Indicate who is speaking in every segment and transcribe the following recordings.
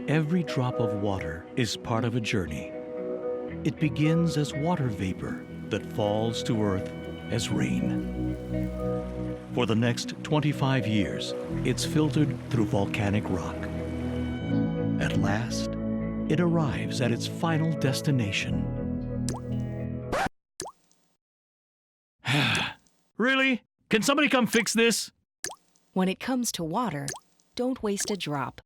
Speaker 1: Every drop of water is part of a journey. It begins as water vapor that falls to earth as rain. For the next 25 years, it's filtered through volcanic rock. At last, it arrives at its final destination. Really? Can somebody come fix this?
Speaker 2: When it comes to water, don't waste a drop.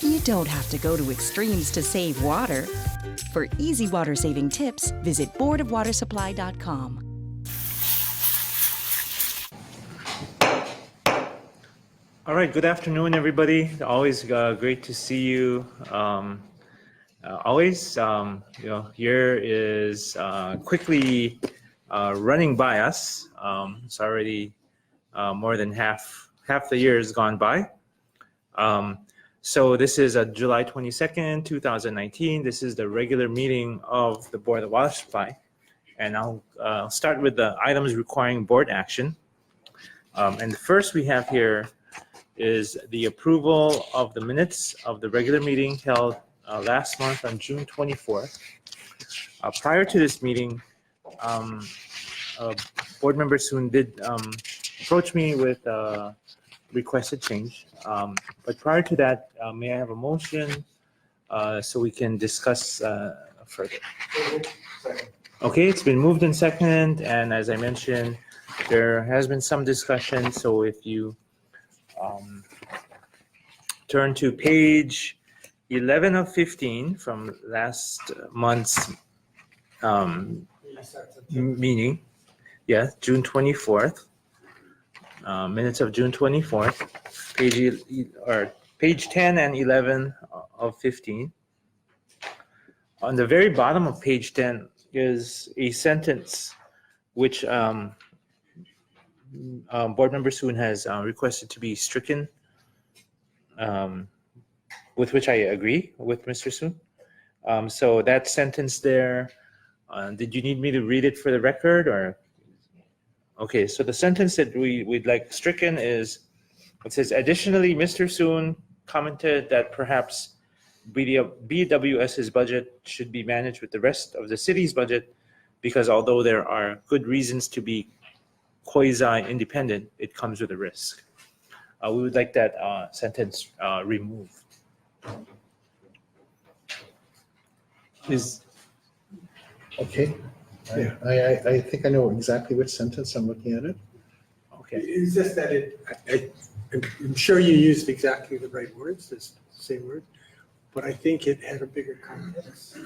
Speaker 2: You don't have to go to extremes to save water. For easy water-saving tips, visit boardofwatersupply.com.
Speaker 3: All right, good afternoon, everybody. Always great to see you. Year is quickly running by us. It's already more than half the year has gone by. So this is July 22nd, 2019. This is the regular meeting of the Board of Water Supply. And I'll start with the items requiring board action. And the first we have here is the approval of the minutes of the regular meeting held last month on June 24th. Prior to this meeting, Board Member Soon did approach me with requested change. But prior to that, may I have a motion so we can discuss further? Okay, it's been moved and seconded, and as I mentioned, there has been some discussion. So if you turn to page 11 of 15 from last month's meeting, yeah, June 24th. Minutes of June 24th, page 10 and 11 of 15. On the very bottom of page 10 is a sentence which Board Member Soon has requested to be stricken, with which I agree with Mr. Soon. So that sentence there, did you need me to read it for the record, or? Okay, so the sentence that we'd like stricken is, it says, additionally, Mr. Soon commented that perhaps BWS's budget should be managed with the rest of the city's budget because although there are good reasons to be quasi-independent, it comes with a risk. We would like that sentence removed.
Speaker 4: Okay. Yeah, I think I know exactly which sentence. I'm looking at it.
Speaker 3: Okay.
Speaker 5: It's just that I'm sure you used exactly the right words, the same word, but I think it had a bigger context.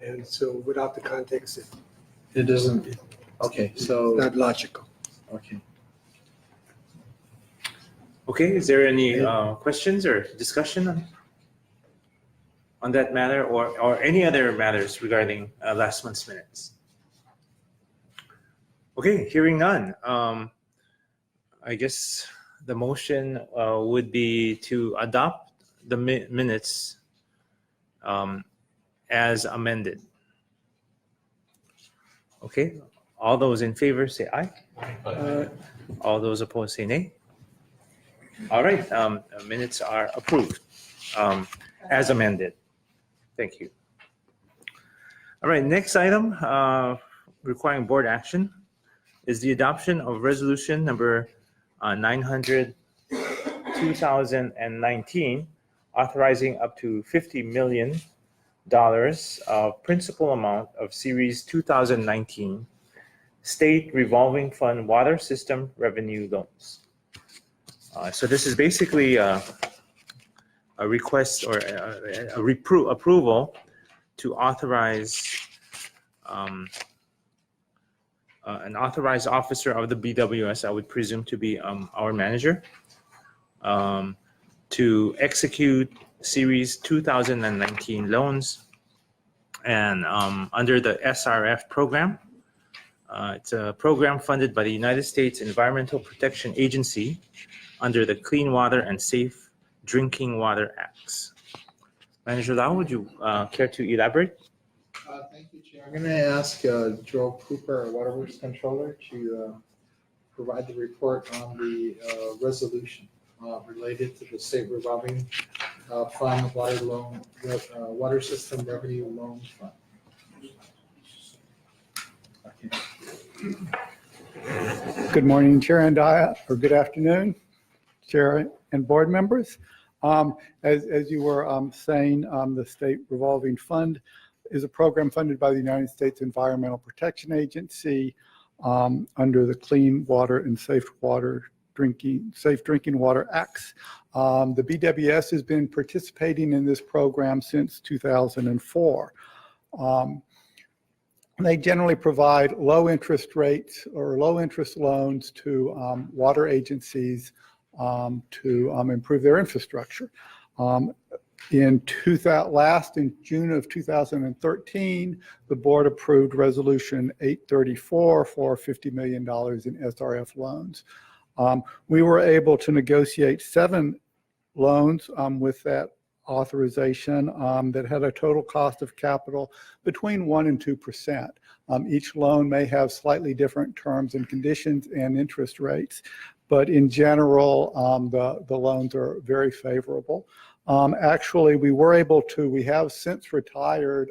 Speaker 5: And so without the context,
Speaker 4: It doesn't. Okay,
Speaker 5: it's
Speaker 4: so
Speaker 5: not logical.
Speaker 4: okay.
Speaker 3: Okay, is there any questions or discussion on that matter or any other matters regarding last month's minutes? Okay, hearing none. I guess the motion would be to adopt the minutes as amended. Okay, all those in favor say aye. All those opposed say nay. All right, minutes are approved as amended. Thank you. All right, next item requiring board action is the adoption of resolution number 900/2019, authorizing up to $50 million of principal amount of Series 2019 State Revolving Fund Water System Revenue Loans. So this is basically a request or a approval to authorize an authorized officer of the BWS, I would presume to be our manager, to execute Series 2019 loans and under the SRF program. It's a program funded by the United States Environmental Protection Agency under the Clean Water and Safe Drinking Water Acts. Manager Lau, would you care to elaborate?
Speaker 4: Thank you, Chair. I'm going to ask Joe Cooper, our Waterworks Controller, to provide the report on the resolution related to the State Revolving Fund Water System Revenue Loan Fund. Okay.
Speaker 6: Good morning, Chair Andaya, or good afternoon, Chair and board members. As you were saying, the State Revolving Fund is a program funded by the United States Environmental Protection Agency under the Clean Water and Safe Drinking Water Acts. The BWS has been participating in this program since 2004. They generally provide low interest rates or low interest loans to water agencies to improve their infrastructure. In June of 2013, the board approved Resolution 834 for $50 million in SRF loans. We were able to negotiate 7 loans with that authorization that had a total cost of capital between 1% and 2%. Each loan may have slightly different terms and conditions and interest rates, but in general, the loans are very favorable. Actually, we have since retired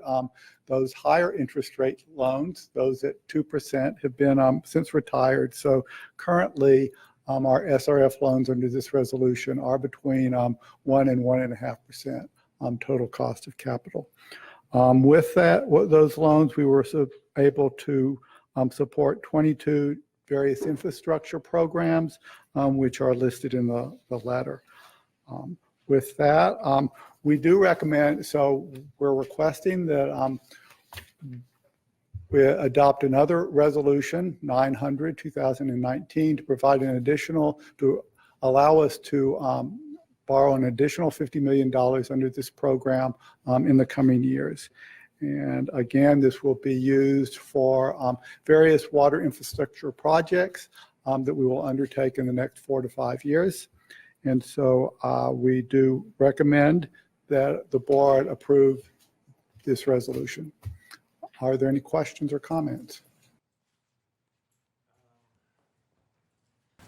Speaker 6: those higher interest rate loans. Those at 2% have been since retired. So currently, our SRF loans under this resolution are between 1 and 1.5% total cost of capital. With those loans, we were able to support 22 various infrastructure programs, which are listed in the letter. With that, we do recommend, so we're requesting that we adopt another resolution, 900/2019, to provide to allow us to borrow an additional $50 million under this program in the coming years. And again, this will be used for various water infrastructure projects that we will undertake in the next 4 to 5 years. And so we do recommend that the board approve this resolution. Are there any questions or comments?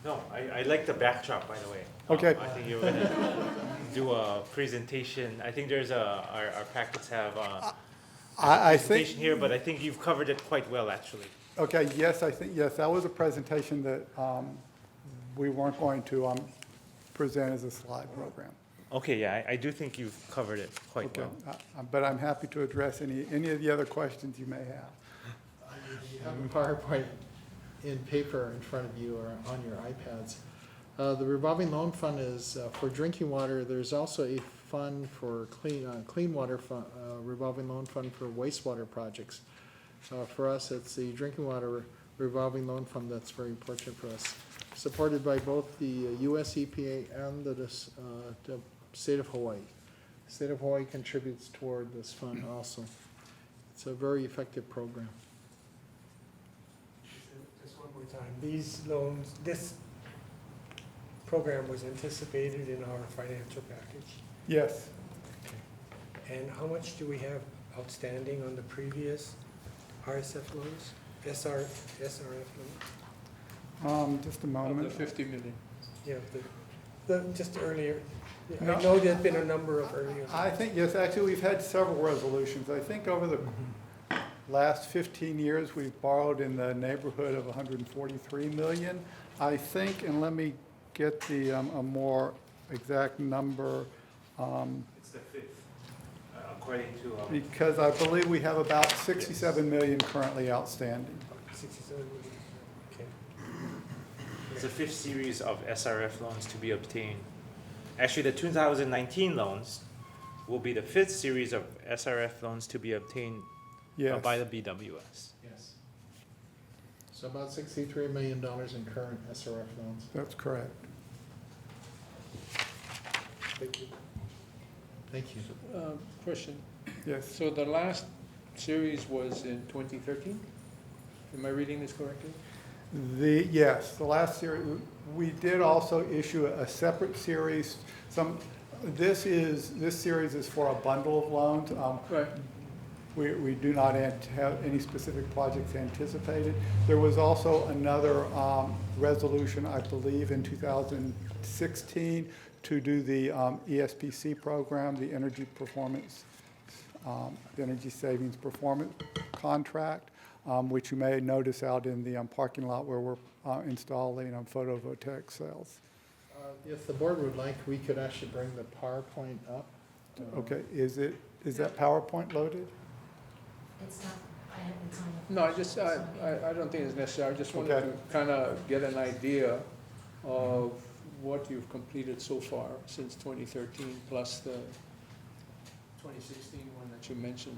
Speaker 3: No, I like the backdrop, by the way.
Speaker 6: Okay.
Speaker 3: I think you're going to do a presentation. I think there's our packets have a presentation here, but I think you've covered it quite well, actually.
Speaker 6: Okay, yes, that was a presentation that we weren't going to present as a slide program.
Speaker 3: Okay, yeah, I do think you've covered it quite well.
Speaker 6: But I'm happy to address any of the other questions you may have.
Speaker 4: You have a PowerPoint in paper in front of you or on your iPads. The revolving loan fund is for drinking water. There's also a fund for clean water fund, revolving loan fund for wastewater projects. For us, it's the drinking water revolving loan fund that's very important for us. Supported by both the US EPA and the state of Hawaii. The state of Hawaii contributes toward this fund also. It's a very effective program.
Speaker 5: Just one more time, these loans, this program was anticipated in our financial package.
Speaker 6: Yes.
Speaker 5: And how much do we have outstanding on the previous RSF loans, SRF loans?
Speaker 6: Just a moment.
Speaker 7: The 50 million.
Speaker 5: Yeah, just earlier.
Speaker 6: No.
Speaker 5: I know there's been a number of earlier.
Speaker 6: I think, yes, actually, we've had several resolutions. I think over the last 15 years, we've borrowed in the neighborhood of 143 million. I think, and let me get the a more exact number.
Speaker 3: It's the 5th, according to...
Speaker 6: Because I believe we have about 67 million currently outstanding.
Speaker 5: 67 million. Okay.
Speaker 3: It's the 5th series of SRF loans to be obtained. Actually, the 2019 loans will be the 5th series of SRF loans to be obtained
Speaker 6: Yes.
Speaker 3: by the BWS.
Speaker 4: Yes. So about $63 million in current SRF loans.
Speaker 6: That's correct.
Speaker 4: Thank you. Thank you.
Speaker 7: Question.
Speaker 6: Yes.
Speaker 7: So the last series was in 2013? Am I reading this correctly?
Speaker 6: Yes, the last series, we did also issue a separate series. This series is for a bundle of loans.
Speaker 7: Right.
Speaker 6: We do not have any specific projects anticipated. There was also another resolution, I believe, in 2016 to do the ESPC program, the Energy Performance, the Energy Savings Performance Contract, which you may notice out in the parking lot where we're installing photovoltaic cells.
Speaker 4: If the board would like, we could actually bring the PowerPoint up.
Speaker 6: Okay, is that PowerPoint loaded?
Speaker 8: It's not, it's on the.
Speaker 7: No, I don't think it's necessary. I just wanted
Speaker 6: Okay.
Speaker 7: to kind of get an idea of what you've completed so far since 2013, plus the 2016 one that you mentioned.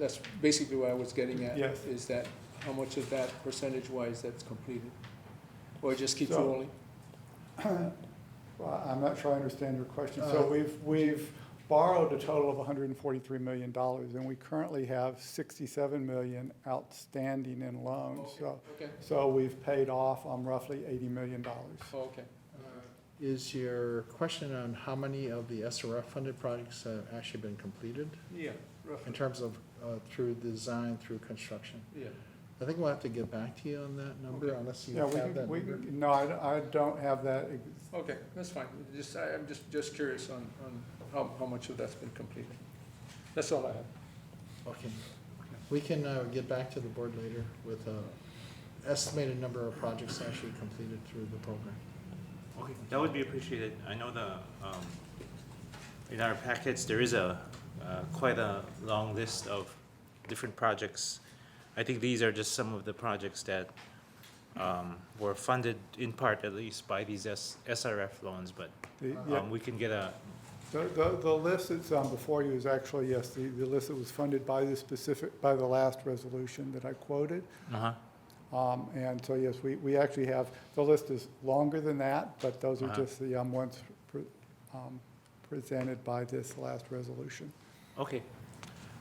Speaker 7: That's basically what I was getting at.
Speaker 6: Yes.
Speaker 7: Is that, how much of that percentage-wise that's completed? Or it just keeps
Speaker 6: So-
Speaker 7: rolling?
Speaker 6: Well, I'm not sure I understand your question.
Speaker 4: Uh,
Speaker 6: So we've borrowed a total of $143 million, and we currently have $67 million outstanding in loans.
Speaker 7: Okay.
Speaker 6: So we've paid off roughly $80 million.
Speaker 7: Oh, okay.
Speaker 4: Is your question on how many of the SRF funded projects have actually been completed
Speaker 7: Yeah,
Speaker 4: in
Speaker 7: roughly.
Speaker 4: terms of through design, through construction?
Speaker 7: Yeah.
Speaker 4: I think we'll have to get back to you on that number
Speaker 7: Okay.
Speaker 4: unless you
Speaker 6: Yeah,
Speaker 4: have that number.
Speaker 6: no, I don't have that.
Speaker 7: Okay, that's fine. I'm just curious on how much of that's been completed. That's all I have.
Speaker 4: Okay. We can get back to the board later with a estimated number of projects actually completed through the program.
Speaker 3: Okay, that would be appreciated. I know in our packets, there is quite a long list of different projects. I think these are just some of the projects that were funded in part, at least, by these SRF loans, but we can get a,
Speaker 6: The list that's before you is actually, yes, the list that was funded by by the last resolution that I quoted. And so, yes, we actually have, the list is longer than that, but those are just the ones presented by this last resolution.
Speaker 3: okay,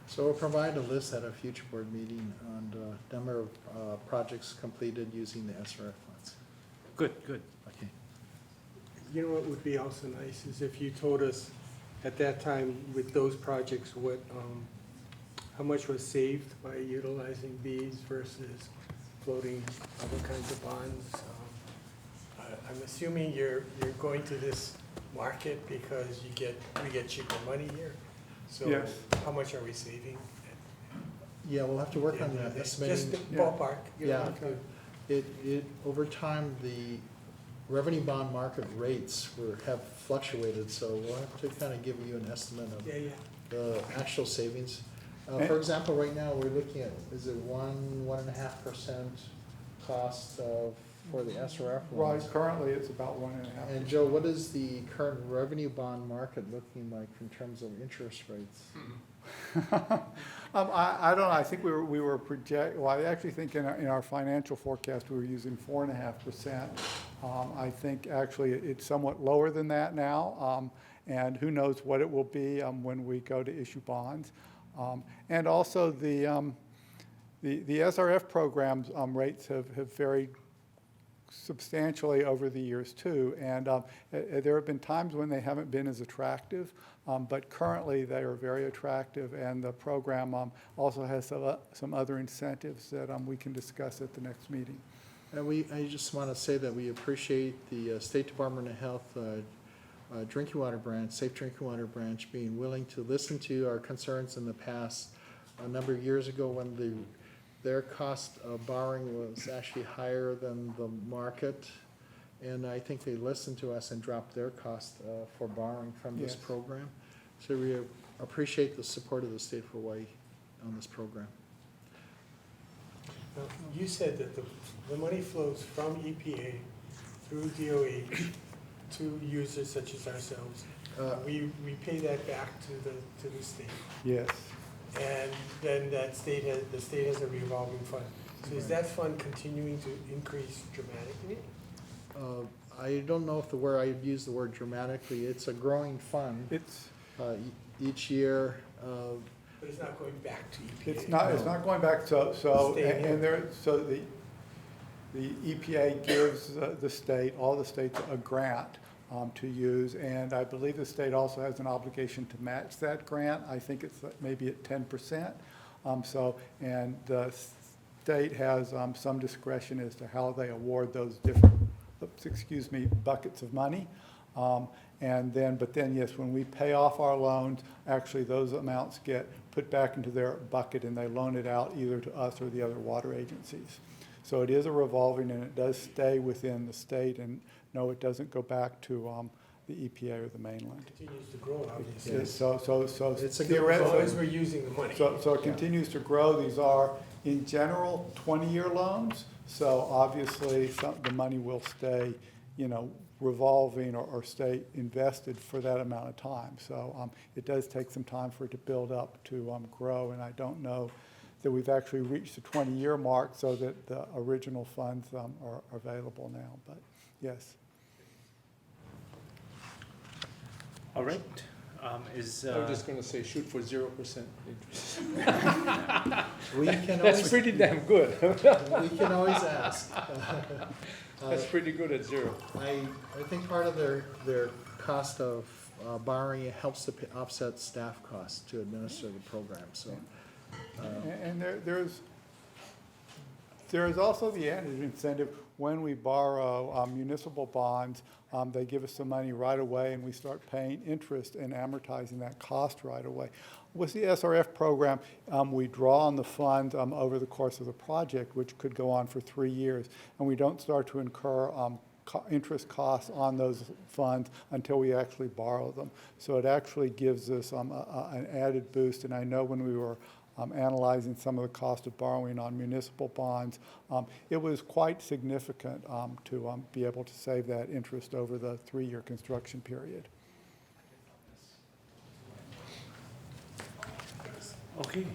Speaker 4: So we'll provide a list at a future board meeting on the number of projects completed using the SRF funds.
Speaker 3: good, good.
Speaker 4: Okay.
Speaker 5: You know what would be also nice is if you told us at that time with those projects, what, how much was saved by utilizing these versus floating other kinds of bonds. I'm assuming you're going to this market because we get cheaper money here. So
Speaker 6: Yes.
Speaker 5: how much are we saving?
Speaker 4: Yeah, we'll have to work on
Speaker 5: Just
Speaker 4: estimating.
Speaker 5: the
Speaker 6: Yeah.
Speaker 5: ballpark. you know,
Speaker 4: Yeah, over time, the revenue bond market rates have fluctuated, so we'll have to kind of give you an estimate of
Speaker 5: Yeah, yeah.
Speaker 4: the actual savings. For example, right now, we're looking at, is it 1.5% cost for the SRF
Speaker 6: Right,
Speaker 4: loans?
Speaker 6: currently it's about 1.5%.
Speaker 4: And Joe, what is the current revenue bond market looking like in terms of interest rates?
Speaker 6: I don't know, I think we were well, I actually think in our financial forecast, we were using 4.5%. I think actually it's somewhat lower than that now, and who knows what it will be when we go to issue bonds. And also the SRF programs rates have varied substantially over the years too, and there have been times when they haven't been as attractive, but currently they are very attractive, and the program also has some other incentives that we can discuss at the next meeting.
Speaker 4: And I just want to say that we appreciate the State Department of Health drinking water branch, Safe Drinking Water Branch, being willing to listen to our concerns in the past. A number of years ago, when their cost of borrowing was actually higher than the market, and I think they listened to us and dropped their cost for borrowing from this
Speaker 6: Yes.
Speaker 4: program. So we appreciate the support of the state of Hawaii on this program.
Speaker 5: Now, you said that the money flows from EPA through DOH to users such as ourselves. We pay that back to the state.
Speaker 6: Yes.
Speaker 5: And then the state has a revolving fund. So is that fund continuing to increase dramatically?
Speaker 4: I don't know if I'd use the word dramatically. It's a growing fund.
Speaker 6: It's,
Speaker 4: Each year,
Speaker 5: But it's not going back to EPA?
Speaker 6: it's not going back, so,
Speaker 5: Staying here.
Speaker 6: and there, so the EPA gives the state, all the states, a grant to use, and I believe the state also has an obligation to match that grant. I think it's maybe at 10%. So, and the state has some discretion as to how they award those different, buckets of money. And then, but then, yes, when we pay off our loans, actually those amounts get put back into their bucket and they loan it out either to us or the other water agencies. So it is a revolving, and it does stay within the state, and no, it doesn't go back to the EPA or the mainland.
Speaker 5: It continues to grow, obviously.
Speaker 6: Yes, so
Speaker 4: It's a good
Speaker 5: As long
Speaker 6: theoretically,
Speaker 5: as we're using the money.
Speaker 6: so it continues to grow. These are, in general, 20-year loans, so obviously the money will stay, revolving or stay invested for that amount of time. So it does take some time for it to build up to grow, and I don't know that we've actually reached the 20-year mark so that the original funds are available now, but yes.
Speaker 3: All right.
Speaker 7: I was just gonna say, shoot for 0% interest.
Speaker 4: we can
Speaker 7: That's
Speaker 4: always,
Speaker 7: pretty damn good.
Speaker 4: we can always ask.
Speaker 7: That's pretty good at 0.
Speaker 4: I think part of their cost of borrowing helps to offset staff costs to administer the program, so.
Speaker 6: And there's also the added incentive when we borrow municipal bonds. They give us some money right away, and we start paying interest and amortizing that cost right away. With the SRF program, we draw on the funds over the course of the project, which could go on for 3 years, and we don't start to incur interest costs on those funds until we actually borrow them. So it actually gives us an added boost, and I know when we were analyzing some of the cost of borrowing on municipal bonds, it was quite significant to be able to save that interest over the 3-year construction period.
Speaker 3: Okay.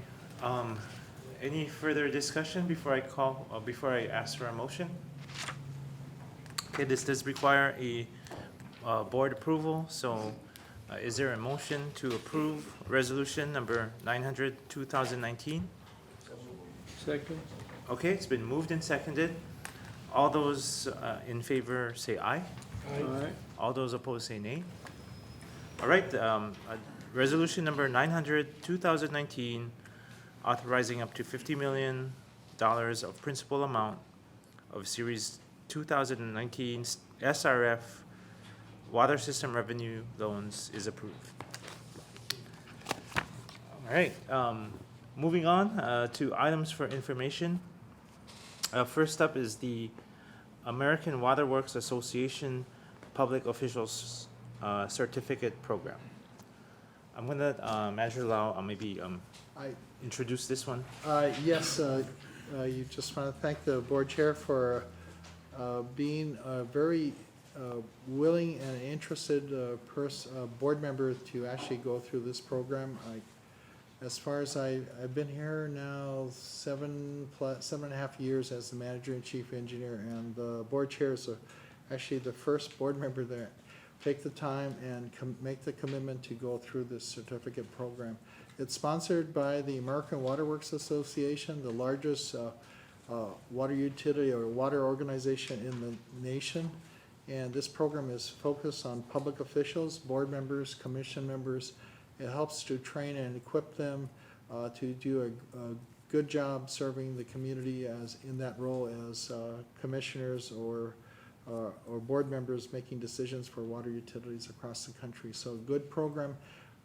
Speaker 3: Any further discussion before I ask for a motion? Okay, this does require a board approval, so is there a motion to approve resolution number 900, 2019?
Speaker 7: Second?
Speaker 3: Okay, it's been moved and seconded. All those in favor say aye.
Speaker 7: Aye.
Speaker 3: All those opposed say nay. All right, resolution number 900, 2019, authorizing up to $50 million of principal amount of Series 2019 SRF water system revenue loans is approved. All right, moving on to items for information. First up is the American Water Works Association Public Officials Certificate Program. I'm gonna, Manager Lau, maybe introduce this one.
Speaker 4: Yes, you just want to thank the board chair for being a very willing and interested board member to actually go through this program. As far as I've been here now 7.5 years as the manager and chief engineer, and the board chair is actually the first board member there. Take the time and make the commitment to go through this certificate program. It's sponsored by the American Water Works Association, the largest water utility or water organization in the nation. And this program is focused on public officials, board members, commission members. It helps to train and equip them to do a good job serving the community as in that role as commissioners or board members making decisions for water utilities across the country. So good program.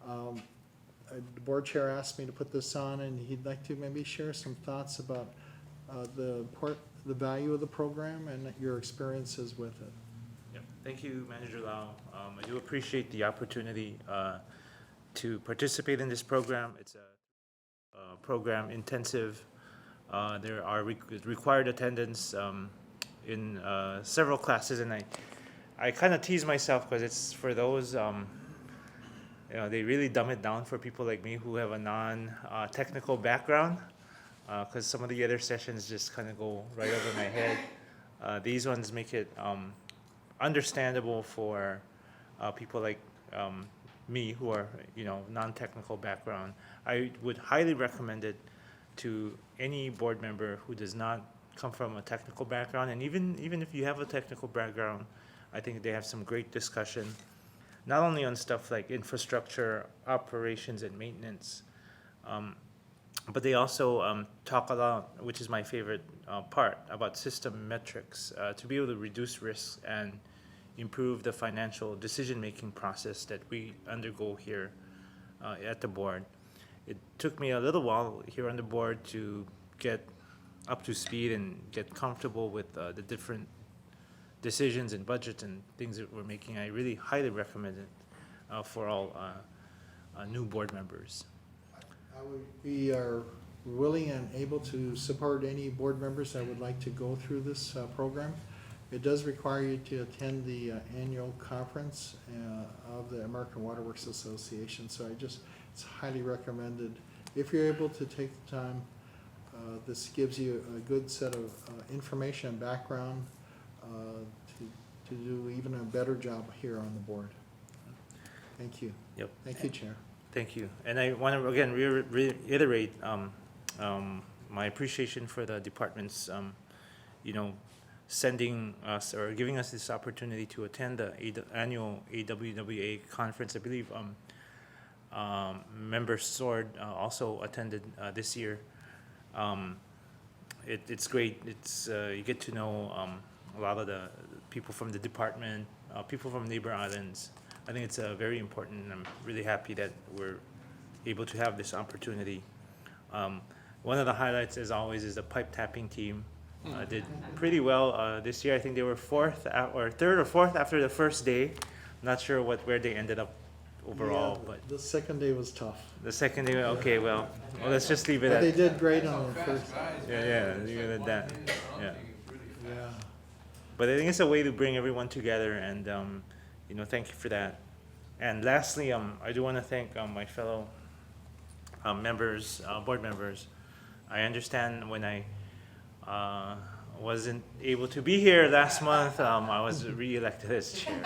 Speaker 4: The board chair asked me to put this on, and he'd like to maybe share some thoughts about the value of the program and your experiences with it.
Speaker 3: Yep. Thank you, Manager Lau. I do appreciate the opportunity to participate in this program. It's a program intensive. There are required attendance in several classes, and I kind of tease myself because it's for those they really dumb it down for people like me who have a non-technical background, because some of the other sessions just kind of go right over my head. These ones make it understandable for people like me who are, non-technical background. I would highly recommend it to any board member who does not come from a technical background, and even if you have a technical background, I think they have some great discussion, not only on stuff like infrastructure, operations, and maintenance, but they also talk a lot, which is my favorite part, about system metrics to be able to reduce risks and improve the financial decision-making process that we undergo here at the board. It took me a little while here on the board to get up to speed and get comfortable with the different decisions and budgets and things that we're making. I really highly recommend it for all new board members.
Speaker 4: We are willing and able to support any board members that would like to go through this program. It does require you to attend the annual conference of the American Waterworks Association, so it's highly recommended. If you're able to take the time, this gives you a good set of information and background to do even a better job here on the board. Thank you.
Speaker 3: Yep.
Speaker 4: Thank you, Chair.
Speaker 3: Thank you. And I want to again reiterate my appreciation for the departments, sending us or giving us this opportunity to attend the annual AWWA conference. I believe Member Sword also attended this year. It's great. It's you get to know a lot of the people from the department, people from neighbor islands. I think it's very important, and I'm really happy that we're able to have this opportunity. One of the highlights, as always, is the pipe tapping team. Did pretty well this year. I think they were third or fourth after the first day. Not sure where they ended up overall,
Speaker 4: Yeah,
Speaker 3: but
Speaker 4: the second day was tough.
Speaker 3: the second day, okay, well, let's just leave it
Speaker 4: But they
Speaker 3: at
Speaker 4: did great on the first.
Speaker 3: leave it at that. Yeah,
Speaker 4: Yeah.
Speaker 3: but I think it's a way to bring everyone together, and thank you for that. And lastly, I do want to thank my fellow members, board members. I understand when I wasn't able to be here last month, I was re-elected as chair.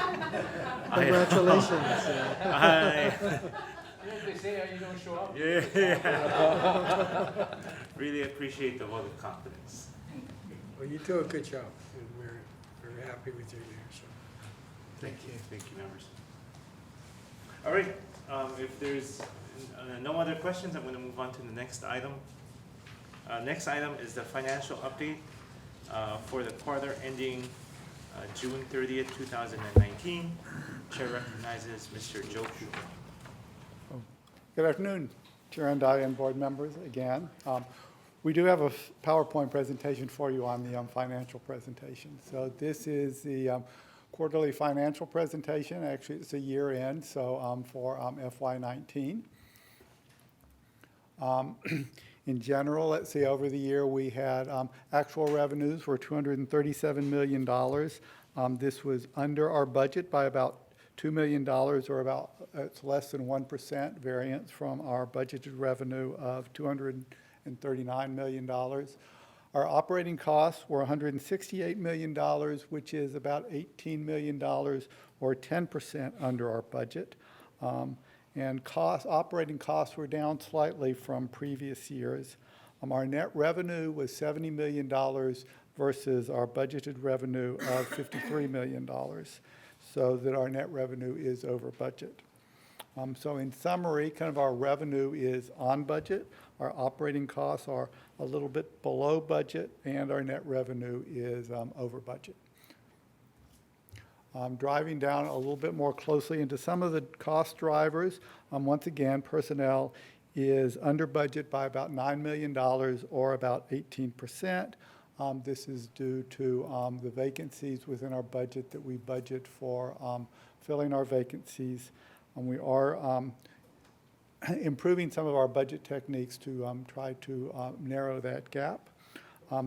Speaker 4: Congratulations.
Speaker 7: They say you don't show up.
Speaker 3: Yeah. Really appreciate the vote of confidence.
Speaker 5: Well, you do a good job, and we're very happy with your leadership.
Speaker 3: Thank you, members. All right, if there's no other questions, I'm going to move on to the next item. Next item is the financial update for the quarter ending June 30th, 2019. Chair recognizes Mr. Joe Pugh.
Speaker 6: Good afternoon, Chair and board members again. We do have a PowerPoint presentation for you on the financial presentation. So this is the quarterly financial presentation. Actually, it's a year end, so for FY19. In general, let's see, over the year we had actual revenues were $237 million. This was under our budget by about $2 million, or about it's less than 1% variance from our budgeted revenue of $239 million. Our operating costs were $168 million, which is about $18 million, or 10% under our budget. And operating costs were down slightly from previous years. Our net revenue was $70 million versus our budgeted revenue of $53 million, so that our net revenue is over budget. So in summary, kind of our revenue is on budget, our operating costs are a little bit below budget, and our net revenue is over budget. Driving down a little bit more closely into some of the cost drivers, once again, personnel is under budget by about $9 million, or about 18%. This is due to the vacancies within our budget that we budget for filling our vacancies. And we are improving some of our budget techniques to try to narrow that gap.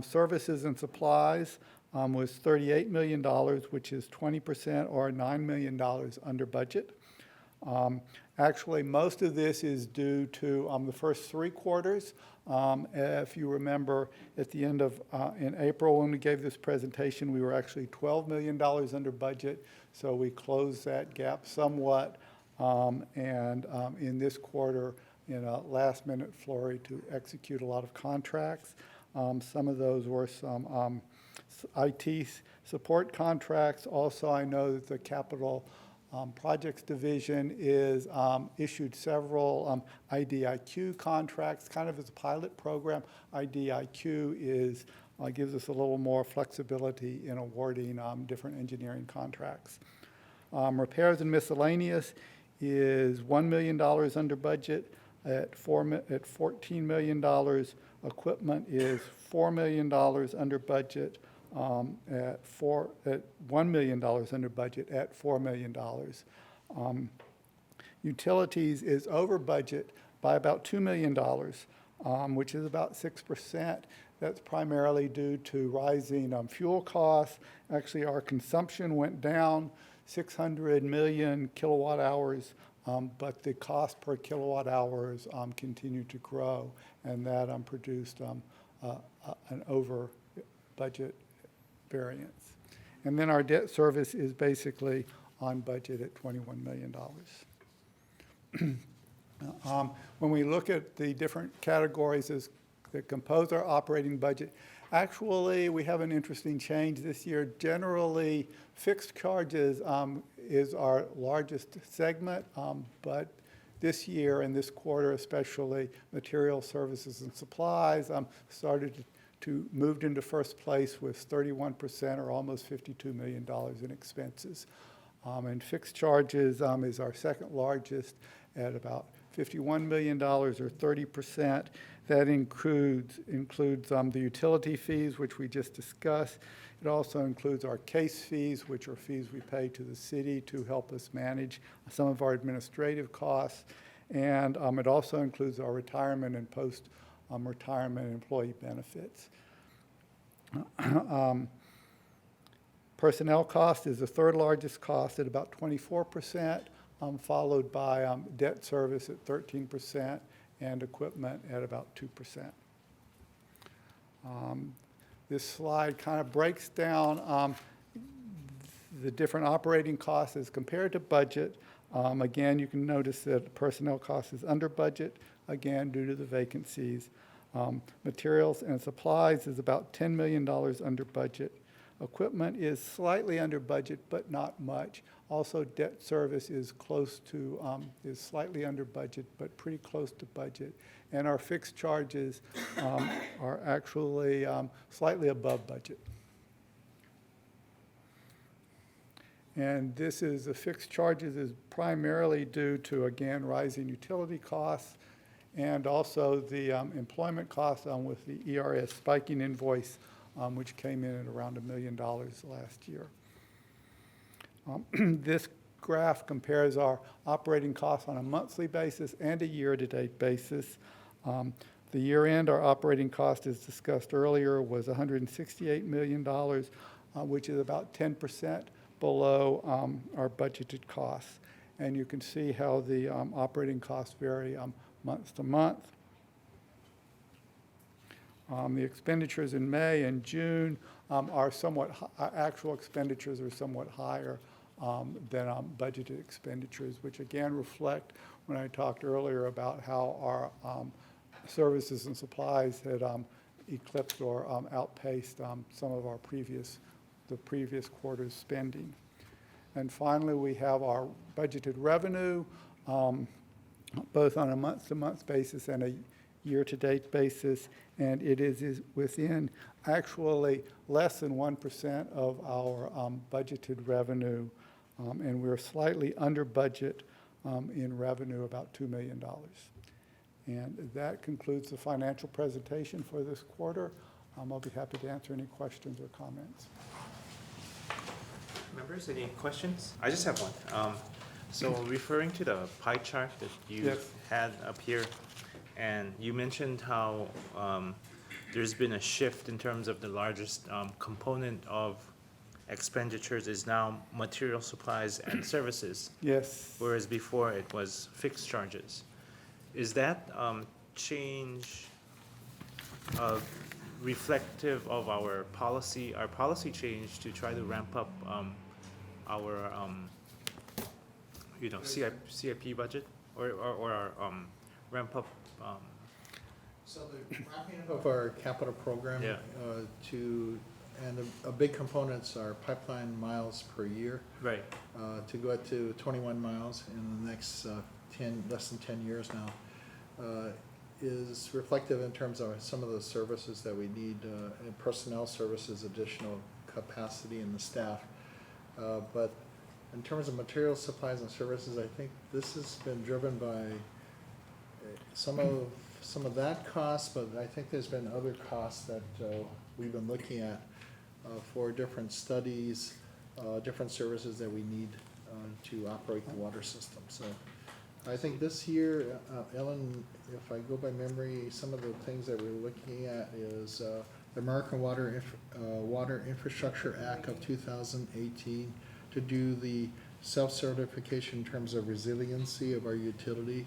Speaker 6: Services and supplies was $38 million, which is 20%, or $9 million under budget. Actually, most of this is due to the first 3 quarters. If you remember, at the end of, in April, when we gave this presentation, we were actually $12 million under budget, so we closed that gap somewhat. In this quarter, in a last-minute flurry to execute a lot of contracts. Some of those were some IT support contracts. Also, I know that the Capital Projects Division is issued several IDIQ contracts, kind of as a pilot program. IDIQ is gives us a little more flexibility in awarding different engineering contracts. Repairs and miscellaneous is $1 million under budget at $14 million. Equipment is $4 million under budget at $1 million under budget at $4 million. Utilities is over budget by about $2 million, which is about 6%. That's primarily due to rising fuel costs. Actually, our consumption went down 600 million kilowatt hours, but the cost per kilowatt hours continued to grow, and that produced an over budget variance. And then our debt service is basically on budget at $21 million. When we look at the different categories that compose our operating budget, actually we have an interesting change this year. Generally, fixed charges is our largest segment, but this year and this quarter especially, material services and supplies started to move into first place with 31% or almost $52 million in expenses. And fixed charges is our second largest at about $51 million or 30%. That includes the utility fees, which we just discussed. It also includes our case fees, which are fees we pay to the city to help us manage some of our administrative costs. And it also includes our retirement and post-retirement employee benefits. Personnel cost is the third largest cost at about 24%, followed by debt service at 13% and equipment at about 2%. This slide kind of breaks down the different operating costs as compared to budget. Again, you can notice that personnel cost is under budget, again, due to the vacancies. Materials and supplies is about $10 million under budget. Equipment is slightly under budget, but not much. Also, debt service is is slightly under budget, but pretty close to budget. And our fixed charges are actually slightly above budget. And this is the fixed charges is primarily due to, again, rising utility costs and also the employment costs with the ERS spiking invoice, which came in at around $1 million last year. This graph compares our operating costs on a monthly basis and a year-to-date basis. The year-end, our operating cost, as discussed earlier, was $168 million, which is about 10% below our budgeted costs. And you can see how the operating costs vary month to month. The expenditures in May and June are actual expenditures are somewhat higher than budgeted expenditures, which again reflect when I talked earlier about how our services and supplies had eclipsed or outpaced some of our previous quarter's spending. And finally, we have our budgeted revenue, both on a month-to-month basis and a year-to-date basis, and it is within actually less than 1% of our budgeted revenue, and we're slightly under budget in revenue, about $2 million. And that concludes the financial presentation for this quarter. I'll be happy to answer any questions or comments.
Speaker 3: Members, any questions? I just have one. So referring to the pie chart that you
Speaker 6: Yes.
Speaker 3: had up here, and you mentioned how there's been a shift in terms of the largest component of expenditures is now material supplies and services,
Speaker 6: Yes.
Speaker 3: whereas before it was fixed charges. Is that change reflective of our policy change to try to ramp up our, CIP budget, or our ramp up,
Speaker 4: So the wrapping up of our capital program,
Speaker 3: Yeah.
Speaker 4: And a big components are pipeline miles per year,
Speaker 3: right,
Speaker 4: to go up to 21 miles in the next less than 10 years now, is reflective in terms of some of the services that we need, and personnel services, additional capacity in the staff. But in terms of material supplies and services, I think this has been driven by some of that cost, but I think there's been other costs that we've been looking at for different studies, different services that we need to operate the water system. So I think this year, Ellen, if I go by memory, some of the things that we're looking at is the American Water Infrastructure Act of 2018 to do the self-certification in terms of resiliency of our utility,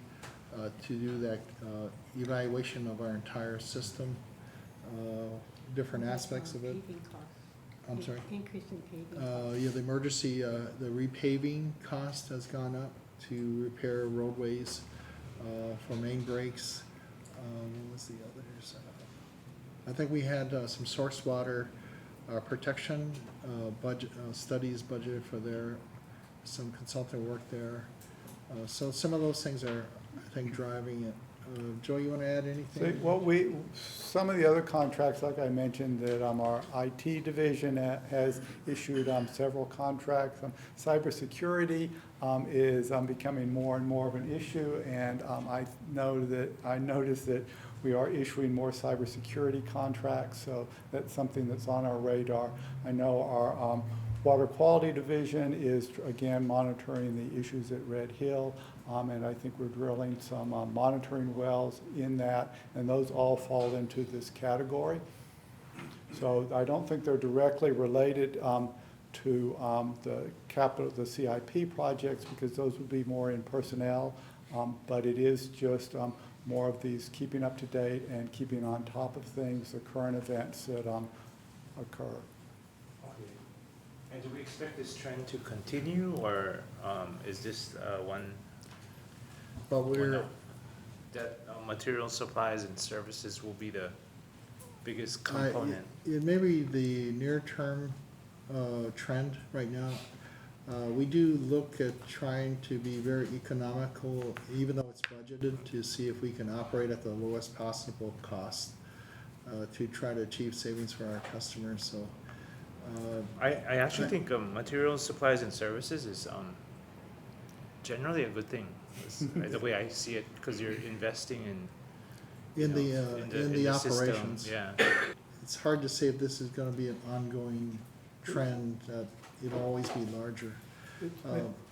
Speaker 4: to do that evaluation of our entire system, different aspects of it. I'm sorry?
Speaker 9: Increase in paving.
Speaker 4: Yeah, the emergency, the repaving cost has gone up to repair roadways, for main breaks. What was the others? I think we had some source water protection budget, studies budgeted for there, some consultant work there. So some of those things are, I think, driving it. Joe, you want to add anything?
Speaker 6: Some of the other contracts, like I mentioned, that our IT division has issued several contracts. Cybersecurity is becoming more and more of an issue, and I noticed that we are issuing more cybersecurity contracts, so that's something that's on our radar. I know our Water Quality Division is, again, monitoring the issues at Red Hill, and I think we're drilling some monitoring wells in that, and those all fall into this category. So I don't think they're directly related to the CIP projects, because those would be more in personnel, but it is just more of these keeping up to date and keeping on top of things, the current events that occur.
Speaker 3: And do we expect this trend to continue, or is this one?
Speaker 4: But we're,
Speaker 3: That material supplies and services will be the biggest component?
Speaker 4: it may be the near-term trend right now. We do look at trying to be very economical, even though it's budgeted, to see if we can operate at the lowest possible cost, to try to achieve savings for our customers, so.
Speaker 3: I actually think materials, supplies, and services is generally a good thing, the way I see it, because you're investing in
Speaker 4: the
Speaker 3: system.
Speaker 4: operations.
Speaker 3: Yeah.
Speaker 4: It's hard to say if this is gonna be an ongoing trend, that it'll always be larger.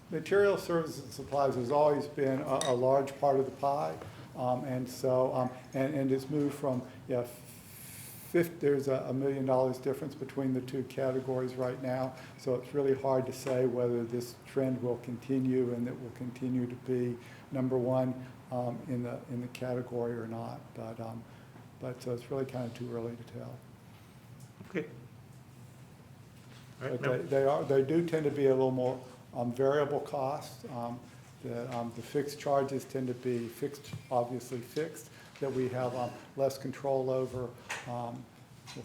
Speaker 6: Material services and supplies has always been a large part of the pie, and so and it's moved from there's $1 million difference between the two categories right now, so it's really hard to say whether this trend will continue and it will continue to be number one in the category or not. But so it's really kind of too early to tell.
Speaker 3: Okay. All right,
Speaker 6: But they do tend to be a little more variable costs. The fixed charges tend to be obviously fixed, that we have less control over,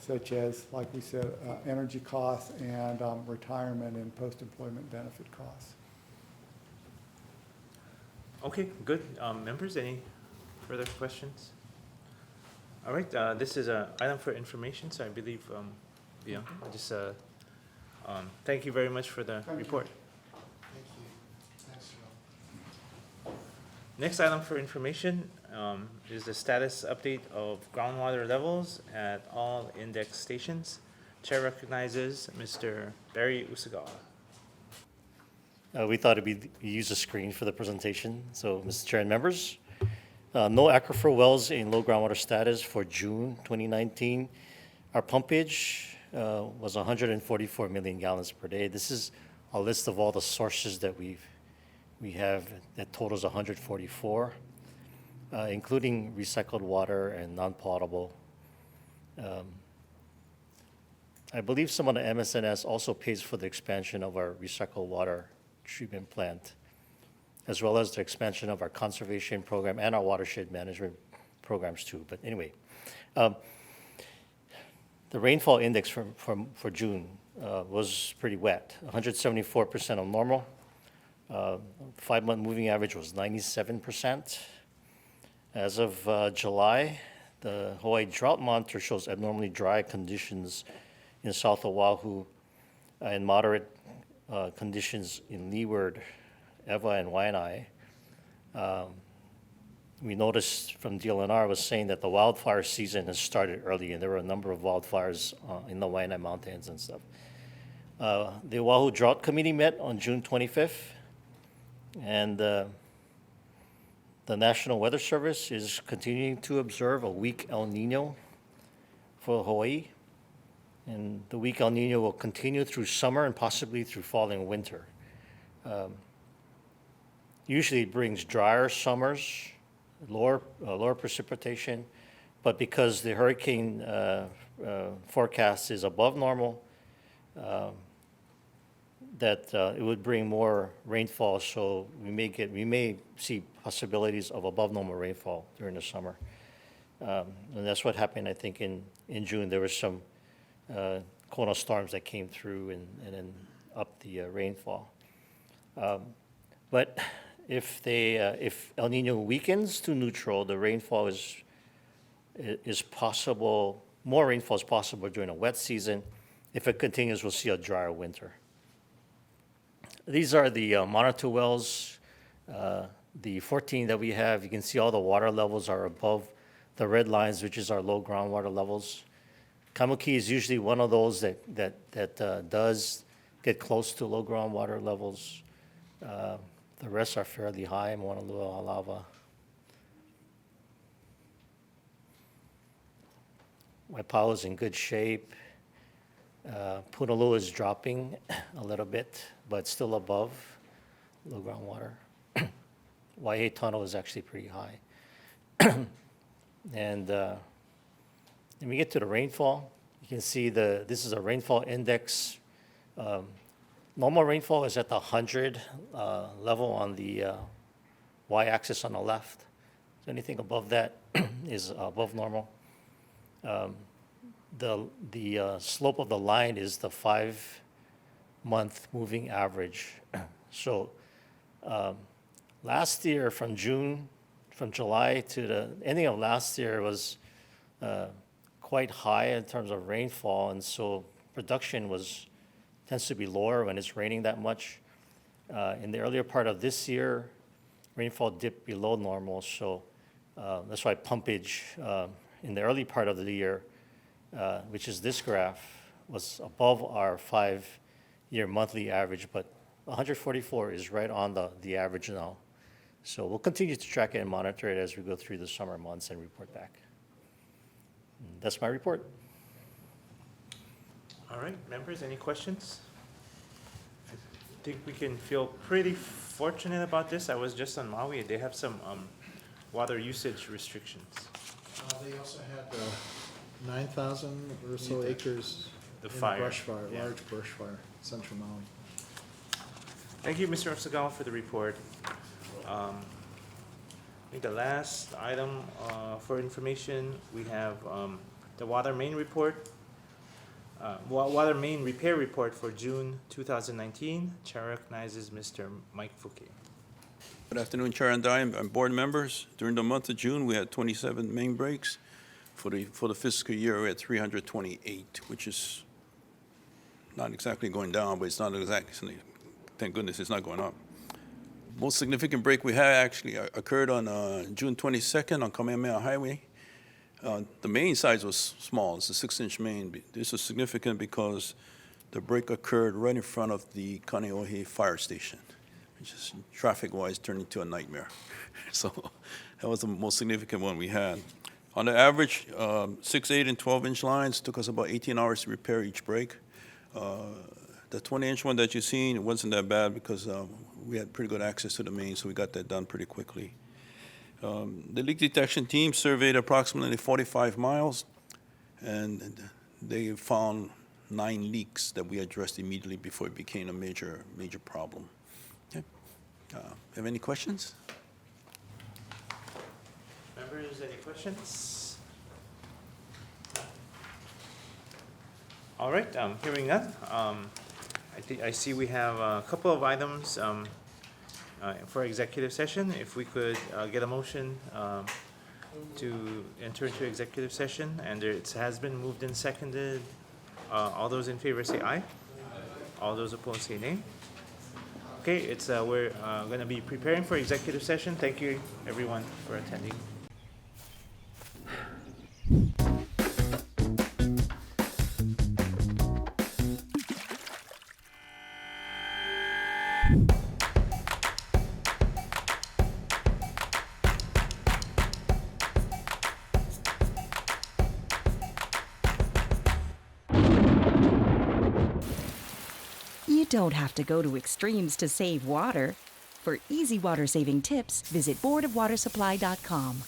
Speaker 6: such as, like we said, energy costs and retirement and post-employment benefit costs.
Speaker 3: Okay, good. Members, any further questions? All right, this is an item for information, so I believe, I just thank you very much for the report.
Speaker 4: Thank you. Thanks, Joe.
Speaker 3: Next item for information is the status update of groundwater levels at all index stations. Chair recognizes Mr. Barry Usagawa.
Speaker 10: We thought it'd use a screen for the presentation. So, Mr. Chair and members, no aquifer wells in low groundwater status for June 2019. Our pumpage was 144 million gallons per day. This is a list of all the sources that we have that totals 144, including recycled water and non-potable. I believe some of the MSNS also pays for the expansion of our recycled water treatment plant, as well as the expansion of our conservation program and our watershed management programs too. But anyway, the rainfall index for June was pretty wet, 174% of normal. 5-month moving average was 97%. As of July, the Hawaii Drought Monitor shows abnormally dry conditions in south Oahu and moderate conditions in Leeward, Ewa, and Waianae. We noticed from DLNR was saying that the wildfire season has started early, and there were a number of wildfires in the Waianae Mountains and stuff. The Oahu Drought Committee met on June 25th, and the National Weather Service is continuing to observe a weak El Nino for Hawaii. And the weak El Nino will continue through summer and possibly through fall and winter. Usually it brings drier summers, lower precipitation, but because the hurricane forecast is above normal, that it would bring more rainfall, so we may see possibilities of above normal rainfall during the summer. And that's what happened, I think, in June. There was some coronal storms that came through and then upped the rainfall. But if El Nino weakens to neutral, the rainfall is possible. More rainfall is possible during a wet season. If it continues, we'll see a drier winter. These are the monitor wells, the 14 that we have. You can see all the water levels are above the red lines, which is our low groundwater levels. Kaimuki is usually one of those that does get close to low groundwater levels. The rest are fairly high, Maunalua, Halawa. Waipahu is in good shape. Punalua is dropping a little bit, but still above low groundwater. Waihe Tunnel is actually pretty high. And when we get to the rainfall, you can see this is a rainfall index. Normal rainfall is at the 100 level on the y-axis on the left. So anything above that is above normal. The slope of the line is the 5-month moving average. So last year from July to the ending of last year was quite high in terms of rainfall, and so production tends to be lower when it's raining that much. In the earlier part of this year, rainfall dipped below normal, so that's why pumpage in the early part of the year, which is this graph, was above our 5-year monthly average, but 144 is right on the average now. So we'll continue to track it and monitor it as we go through the summer months and report back. And that's my report.
Speaker 3: All right, members, any questions? I think we can feel pretty fortunate about this. I was just on Maui. They have some water usage restrictions.
Speaker 4: They also had 9,000 or so acres
Speaker 3: The
Speaker 4: in
Speaker 3: fire,
Speaker 4: a brush fire,
Speaker 3: yeah.
Speaker 4: large brush fire, central Maui.
Speaker 3: Thank you, Mr. Osagawa, for the report. I think the last item for information, we have the water main report. Water main repair report for June 2019. Chair recognizes Mr. Mike Fuke.
Speaker 9: Good afternoon, Chair and and board members. During the month of June, we had 27 main breaks. For the fiscal year, we had 328, which is not exactly going down, but it's not exactly, thank goodness it's not going up. Most significant break we had actually occurred on June 22nd on Kamehameha Highway. The main size was small, it's a 6-inch main. This was significant because the break occurred right in front of the Kaneohe fire station, which is traffic-wise turned into a nightmare. So that was the most significant one we had. On the average, 6, 8, and 12-inch lines took us about 18 hours to repair each break. The 20-inch one that you've seen, it wasn't that bad because we had pretty good access to the main, so we got that done pretty quickly. The leak detection team surveyed approximately 45 miles, and they found 9 leaks that we addressed immediately before it became a major problem. Okay. Have any questions?
Speaker 3: Members, any questions? All right, hearing none. I see we have a couple of items for executive session. If we could get a motion to enter into executive session, and it has been moved and seconded. All those in favor say aye. All those opposed say nay. Okay, we're going to be preparing for executive session. Thank you, everyone, for attending.
Speaker 2: You don't have to go to extremes to save water. For easy water-saving tips, visit boardofwatersupply.com.